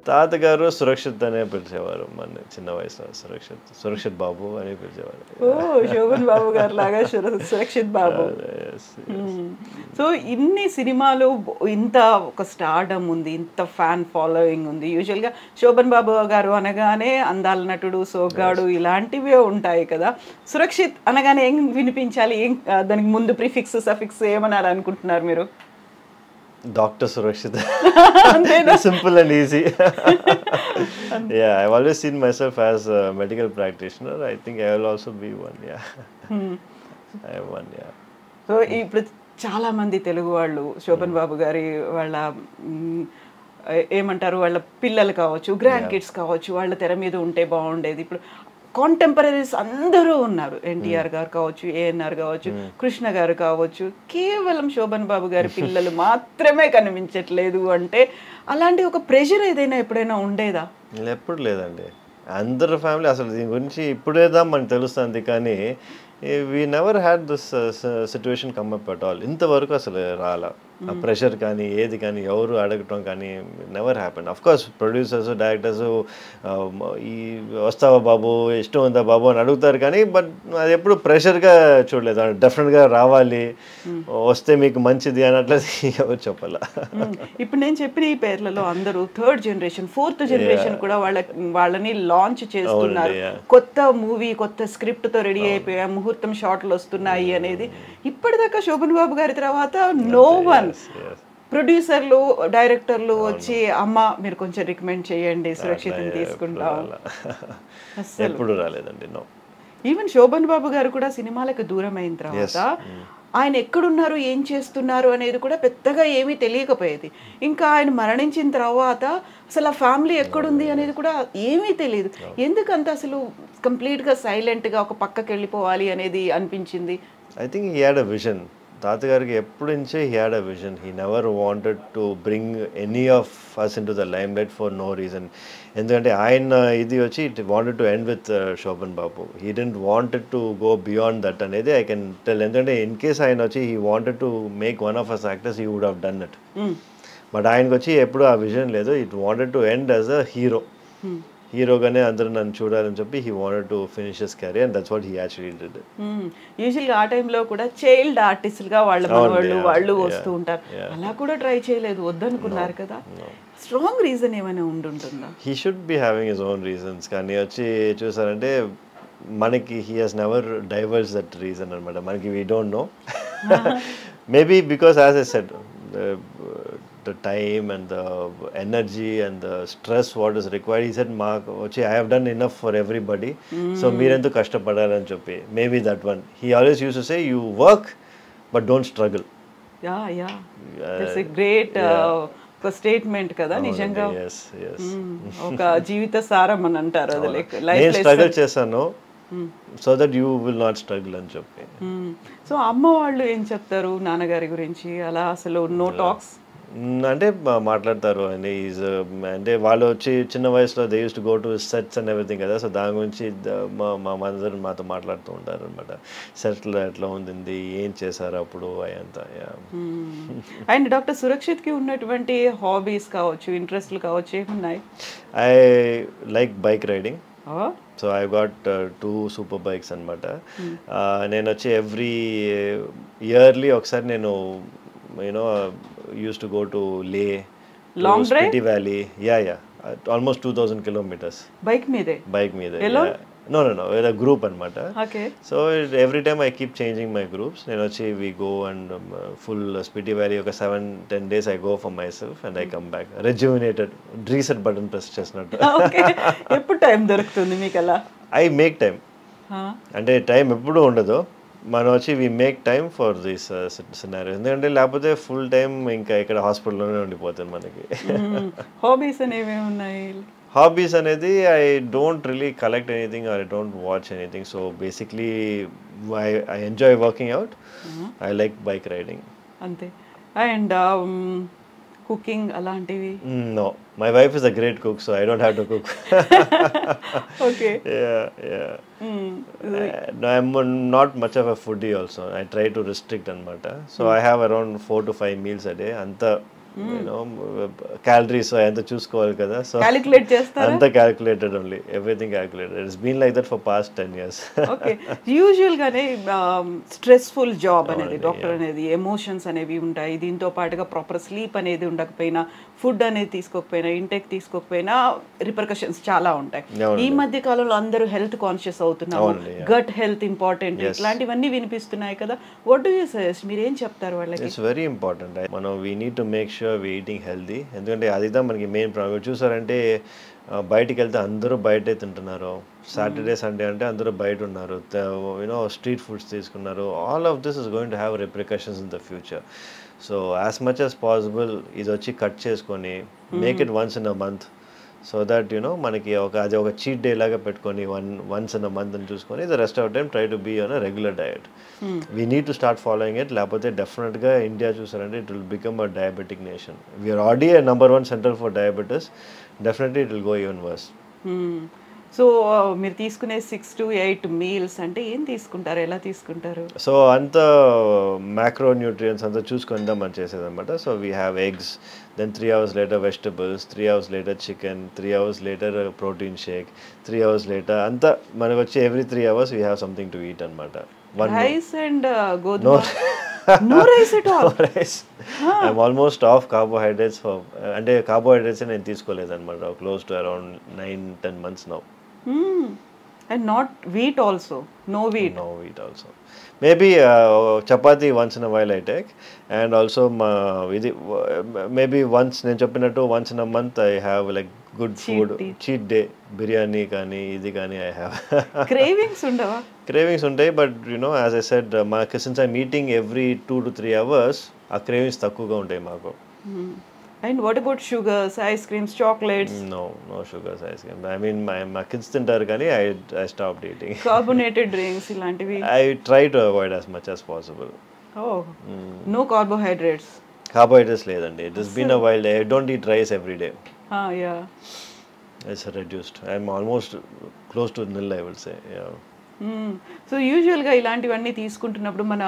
తాతగారు సురక్షిత్ అనే పిలిచేవారు మన చిన్న వయసులో. సురక్షిత్ బాబు అని పిలిచేవారు. శోభన్ బాబు గారు లాగా సురక్షిత్ బాబు. సో ఇన్ని సినిమాలు, ఇంత ఒక స్టార్డమ్ ఉంది, ఇంత ఫ్యాన్ ఫాలోయింగ్ ఉంది. యూజువల్గా శోభన్ బాబు గారు అనగానే అందాల నటుడు, సోగ్గాడు ఇలాంటివే ఉంటాయి కదా. సురక్షిత్ అనగానే ఏం వినిపించాలి, ఏం దానికి ముందు ప్రిఫిక్స్ సఫిక్స్ ఏమనాలి అనుకుంటున్నారు మీరు? Dr. Surakshit. Simple and easy. Yeah, I've always seen myself as a medical practitioner. I think I will also be one. Yeah. I am one. Yeah. So ఇప్పుడు చాలా మంది తెలుగు వాళ్ళు శోభన్ బాబు గారి వాళ్ళ ఏమంటారు, వాళ్ళ పిల్లలు కావచ్చు, గ్రాండ్ కిడ్స్ కావచ్చు, వాళ్ళ తెర మీద ఉంటే బాగుండేది. ఇప్పుడు కాంటెంపరీస్ అందరూ ఉన్నారు. ఎన్టీఆర్ గారు కావచ్చు, ఏఎన్ఆర్ కావచ్చు, కృష్ణ గారు కావచ్చు. కేవలం శోభన్ బాబు గారి పిల్లలు మాత్రమే కనిపించట్లేదు అంటే అలాంటి ఒక ప్రెషర్ ఏదైనా ఎప్పుడైనా ఉండేదా? ఎప్పుడు లేదండి. అందరు ఫ్యామిలీ అసలు దీని గురించి ఇప్పుడేదా మనకు తెలుస్తుంది, కానీ we never had this situation come up at all. ఇంతవరకు అసలు రాలా ఆ ప్రెషర్ కానీ ఏది కానీ ఎవరు అడగటం కానీ never happened. Of course producers, directors ఈ వస్తావా బాబు, ఇష్టం ఉందా బాబు అని అడుగుతారు, కానీ బట్ అది ఎప్పుడు ప్రెషర్గా చూడలేదు. డెఫినెట్గా రావాలి, వస్తే మీకు మంచిది అని అట్లా ఎవరు చెప్పాల. ఇప్పుడు నేను చెప్పిన ఈ పేర్లలో అందరూ థర్డ్ జనరేషన్, ఫోర్త్ జనరేషన్ కూడా వాళ్ళని లాంచ్ చేస్తున్నారు. కొత్త మూవీ, కొత్త స్క్రిప్ట్తో రెడీ అయిపోయా, ముహూర్తం షాట్లు వస్తున్నాయి అనేది. ఇప్పటిదాకా శోభన్ బాబు గారి తర్వాత నో వన్ ప్రొడ్యూసర్లు, డైరెక్టర్లు వచ్చి అమ్మ మీరు కొంచెం రికమెండ్ చేయండి, సురక్షితం తీసుకుంటాం, ఎప్పుడు రాలేదండి. నో. ఈవెన్ శోభన్ బాబు గారు కూడా సినిమాలకు దూరం అయిన తర్వాత ఆయన ఎక్కడున్నారు, ఏం చేస్తున్నారు అనేది కూడా పెద్దగా ఏమీ తెలియకపోయేది. ఇంకా ఆయన మరణించిన తర్వాత అసలు ఆ ఫ్యామిలీ ఎక్కడుంది అనేది కూడా ఏమీ తెలియదు. ఎందుకంత అసలు కంప్లీట్గా సైలెంట్గా ఒక పక్కకి వెళ్ళిపోవాలి అనేది అనిపించింది? I think he had a vision. తాతగారికి ఎప్పటి నుంచే he had a vision. He never wanted to bring any of us into the limelight for no reason. ఎందుకంటే ఆయన ఇది వచ్చి it wanted to end with Shobhan Babu. He didn't wanted to go beyond that అనేది I can tell. ఎందుకంటే in case ఆయన వచ్చి he wanted to make one of us actors, he would have done it. But ఆయనకు వచ్చి ఎప్పుడు ఆ vision లేదు. It wanted to end as a hero. హీరోగానే అందరూ నన్ను చూడాలని చెప్పి he wanted to finish his career and that's what he actually did. యూజువల్గా ఆ టైంలో కూడా చైల్డ్ ఆర్టిస్ట్లుగా వాళ్ళు వస్తూ ఉంటారు. అలా కూడా ట్రై చేయలేదు, వద్దనుకున్నారు కదా. స్ట్రాంగ్ రీజన్ ఏమైనా ఉంటుందా? He should be having his own reasons. కానీ వచ్చి చూసారంటే మనకి he has never divorce that reason అనమాట. మనకి we don't know. Maybe because as I said, the time and the energy and the stress what is required, he said I have done enough for everybody, so meerendu kashtapadalani cheppi. Maybe that one. He always used to say, you work but don't struggle. Yeah that's a great ఒక statement కదా. నిజంగా ఒక జీవిత సారం అని అంటారు. అది like నేను struggle చేశాను so that you will not struggle అని చెప్పి. సో అమ్మ వాళ్ళు ఏం చెప్తారు నాన్నగారి గురించి? అలా అసలు నో టాక్స్ అంటే మాట్లాడతారు అండి. అంటే వాళ్ళు వచ్చి చిన్న వయసులో they use to go to sets and everything కదా. సో దాని గురించి మా మదర్ మాతో మాట్లాడుతూ ఉంటారు అనమాట. సెట్లో ఎట్లా ఉంది, ఏం చేశారు అప్పుడు అయంతా. అండ్ డాక్టర్ సురక్షిత్కి ఉన్నటువంటి హాబీస్ కావచ్చు, ఇంట్రెస్ట్లు కావచ్చు, ఏమున్నాయి? I like bike riding. So I got 2 super bikes అనమాట. నేను వచ్చి ఎవ్రీ ఇయర్లీ ఒకసారి నేను used to go to Leh, long drive, Spiti Valley. Yeah, almost 2000 kilometers. Bike meede? Alone? No, with a group anamata. Okay. So every time I keep changing my groups. We go and full Spiti Valley oka 7-10 days I go for myself and I come back rejuvenated, reset button press chesnattu. Okay. Eppudu time dorukutundi meeku ala? I make time. Ante time eppudu undadu. మనం వచ్చి we make time for this scenario. ఎందుకంటే లేకపోతే full time ఇంకా ఇక్కడ హాస్పిటల్లోనే ఉండిపోతుంది మనకి. Hobbies అనేవి ఉన్నాయి? హాబీస్ అనేది I don't really collect anything or I don't watch anything. So basically I enjoy working out. I like bike riding అంతే. అండ్ కుకింగ్ అలాంటివి? No, my wife is a great cook, so I don't have to cook. Okay. Yeah. No, I'm not much of a foodie also. I try to restrict anamata. So I have around 4 to 5 meals a day. Anta you know calories ఎంత చూసుకోవాలి కదా, so calculate చేస్తారా? అంతా calculated only, everything calculated. It's been like that for past 10 years. Okay. యూజువల్గానే stressful job అనేది, doctor అనేది, emotions అనేవి ఉంటాయి. దీంతో పాటుగా ప్రాపర్ స్లీప్ అనేది ఉండకపోయినా, ఫుడ్ అనేది తీసుకోకపోయినా, ఇంటెక్ తీసుకోకపోయినా రిపర్కషన్స్ చాలా ఉంటాయి. ఈ మధ్య కాలంలో అందరూ హెల్త్ కాన్షియస్ అవుతున్నారు, గట్ హెల్త్ ఇంపార్టెంట్, ఇట్లాంటివన్నీ వినిపిస్తున్నాయి కదా. What do you suggest? మీరు ఏం చెప్తారు వాళ్ళకి? It's very important. మనం we need to make sure we eating healthy. ఎందుకంటే అదిదా మనకి మెయిన్ ప్రాబ్లం. చూసారంటే బయటికి వెళ్తే అందరూ బయటే తింటున్నారు. సాటర్డే సండే అంటే అందరూ బయట ఉన్నారు, యూనో స్ట్రీట్ ఫుడ్స్ తీసుకున్నారు. All of this is going to have repercussions in the future. So as much as possible ఇది వచ్చి కట్ చేసుకొని make it once in a month, so that you know మనకి అది ఒక చీట్ డే లాగా పెట్టుకొని once in a month అని చూసుకొని the rest of time try to be on a regular diet. We need to start following it. లేకపోతే డెఫినెట్గా India చూసారంటే it will become a diabetic nation. We are already a number 1 centre for diabetes. Definitely it will go even worse. So మీరు తీసుకునే 6 to 8 meals అంటే ఏం తీసుకుంటారు, ఎలా తీసుకుంటారు? సో అంత మ్యాక్రో న్యూట్రియంట్స్ అంతా చూసుకుందాం మనం చేసేదన్నమాట. So we have eggs, then 3 hours later vegetables, 3 hours later chicken, 3 hours later protein shake, 3 hours later అంతా మనకు వచ్చి every 3 hours we have something to eat అన్నమాట. రైస్ అండ్ గోధుమ? No rice at all? No rice. I'm almost off carbohydrates for అంటే carbohydrates నేను తీసుకోలేదన్నమాట close to around 9-10 months now. And not wheat also? No wheat? No wheat also. Maybe chapati once in a while I take, and also maybe once నేను చెప్పినట్టు once in a month I have like good food, cheat day, biryani కానీ ఇది కానీ I have. Cravings ఉండవా? Cravings ఉంటాయి, but you know as I said since I'm eating every 2 to 3 hours ఆ cravings తక్కువగా ఉంటాయి మాకు. And what about sugars, ice creams, chocolates? No sugars, ice cream. I mean my kids తింటారు కానీ I stopped eating. Carbonated drinks ఇలాంటివి? I try to avoid as much as possible. Oh, no carbohydrates? Carbohydrates లేదండి. It has been a while. I don't eat rice every day. Yeah. It's reduced. I'm almost close to nil, I will say. Yeah. So యూజువల్గా ఇలాంటివన్నీ తీసుకుంటున్నప్పుడు మన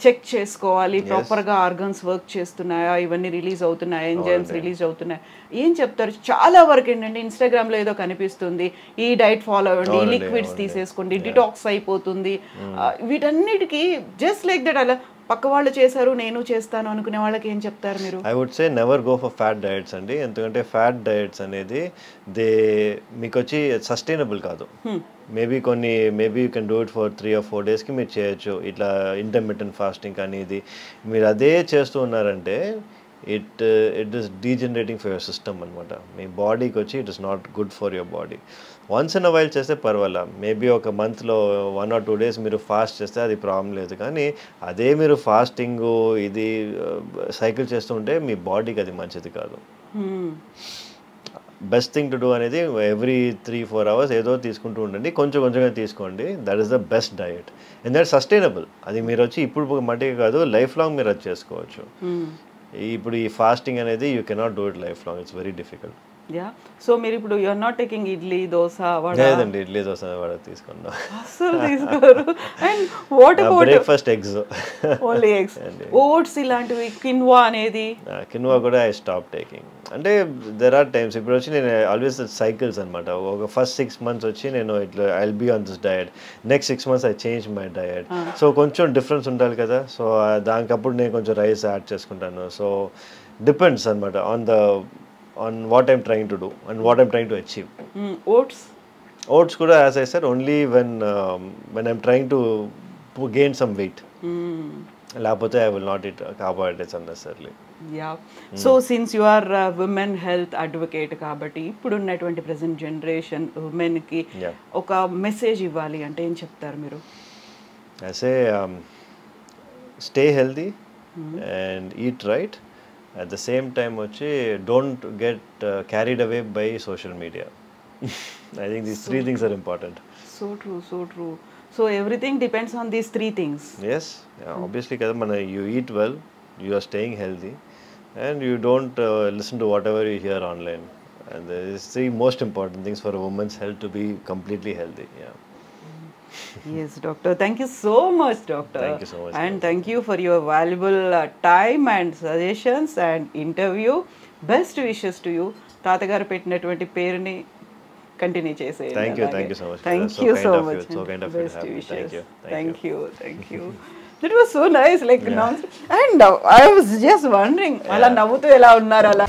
check చేసుకోవాలి, ప్రాపర్గా organs work చేస్తున్నాయా, ఇవన్నీ release అవుతున్నాయా, enzymes release అవుతున్నాయా, ఏం చెప్తారు? చాలా వరకు ఏంటంటే ఇన్స్టాగ్రామ్లో ఏదో కనిపిస్తుంది, ఈ డైట్ ఫాలో అవ్వండి, ఈ లిక్విడ్స్ తీసేసుకోండి, డిటాక్స్ అయిపోతుంది, వీటన్నిటికీ జస్ట్ లైక్ దట్ అలా పక్క వాళ్ళు చేశారు నేను చేస్తాను అనుకునే వాళ్ళకి ఏం చెప్తారు మీరు? I would say never go for fat diets అండి. ఎందుకంటే ఫ్యాట్ డయట్స్ అనేది మీకు వచ్చి సస్టైనబుల్ కాదు. Maybe you can do it for 3 or 4 daysకి మీరు చేయొచ్చు. ఇట్లా ఇంటర్మిటెంట్ ఫాస్టింగ్ కానీ ఇది మీరు అదే చేస్తూ ఉన్నారంటే it is degenerating for your system అనమాట. మీ బాడీకి వచ్చి it is not good for your body. Once in a while చేస్తే పర్వాలా, మేబీ ఒక మంత్లో 1 or 2 days మీరు ఫాస్ట్ చేస్తే అది ప్రాబ్లం లేదు. కానీ అదే మీరు ఫాస్టింగ్ ఇది సైకిల్ చేస్తూ ఉంటే మీ బాడీకి అది మంచిది కాదు. బెస్ట్ థింగ్ టు డూ అనేది ఎవ్రీ 3-4 hours ఏదో తీసుకుంటూ ఉండండి, కొంచెంగా తీసుకోండి. That is the best diet and that sustainable. అది మీరు వచ్చి ఇప్పుడు మట్టికి కాదు, లైఫ్ లాంగ్ మీరు అది చేసుకోవచ్చు. ఇప్పుడు ఈ ఫాస్టింగ్ అనేది you cannot do it life long, it's very difficult. Yeah. So మీరు ఇప్పుడు you are not taking idli, dosa, vada? లేదండి, ఇడ్లీ దోస వడ తీసుకున్నాం అసలు తీసుకోరు. And what about breakfast? Eggs, only eggs. Oats ఇలాంటివి, కిన్వా అనేది? కిన్వా కూడా ఐ స్టాప్ టేకింగ్. అంటే దెర్ ఆర్ టైమ్స్ ఇప్పుడు వచ్చి నేను ఆల్వేస్ సైకిల్స్ అనమాట. ఒక ఫస్ట్ 6 months వచ్చి నేను ఇట్లా I will be on this diet, next 6 months I change my diet. So కొంచెం డిఫరెన్స్ ఉండాలి కదా, సో దానికప్పుడు నేను కొంచెం రైస్ యాడ్ చేసుకుంటాను. సో డిపెండ్స్ అనమాట on what I'm trying to do and what I'm trying to achieve. Oats kuda, as I said, only when I'm trying to gain some weight. Lapothe I will not eat carbohydrates unnecessarily. Yeah. So since you are a women health advocate kabatti ippudu unnatuvanti present generation women ki oka message ivvali ante em cheptaru meeru? I say stay healthy and eat right. At the same time don't get carried away by social media. I think these 3 things are important. So true. So everything depends on these 3 things. Yes, obviously kada you eat well, you are staying healthy, and you don't listen to whatever you hear online. And these 3 most important things for a woman's health to be completely healthy. Yeah. Yes, doctor. Thank you so much, doctor. Thank you so much. And thank you for your valuable time and suggestions and interview. Best wishes to you. తాతగారు పెట్టినటువంటి పేరుని continue చేసేయండి. Thank you so much. Thank So you kind so of much. you, so kind of you to Best have me. wishes. Thank you. Thank you. That was so nice, like, and I was just wondering, అలా నవ్వుతూ ఎలా ఉన్నారు అలా.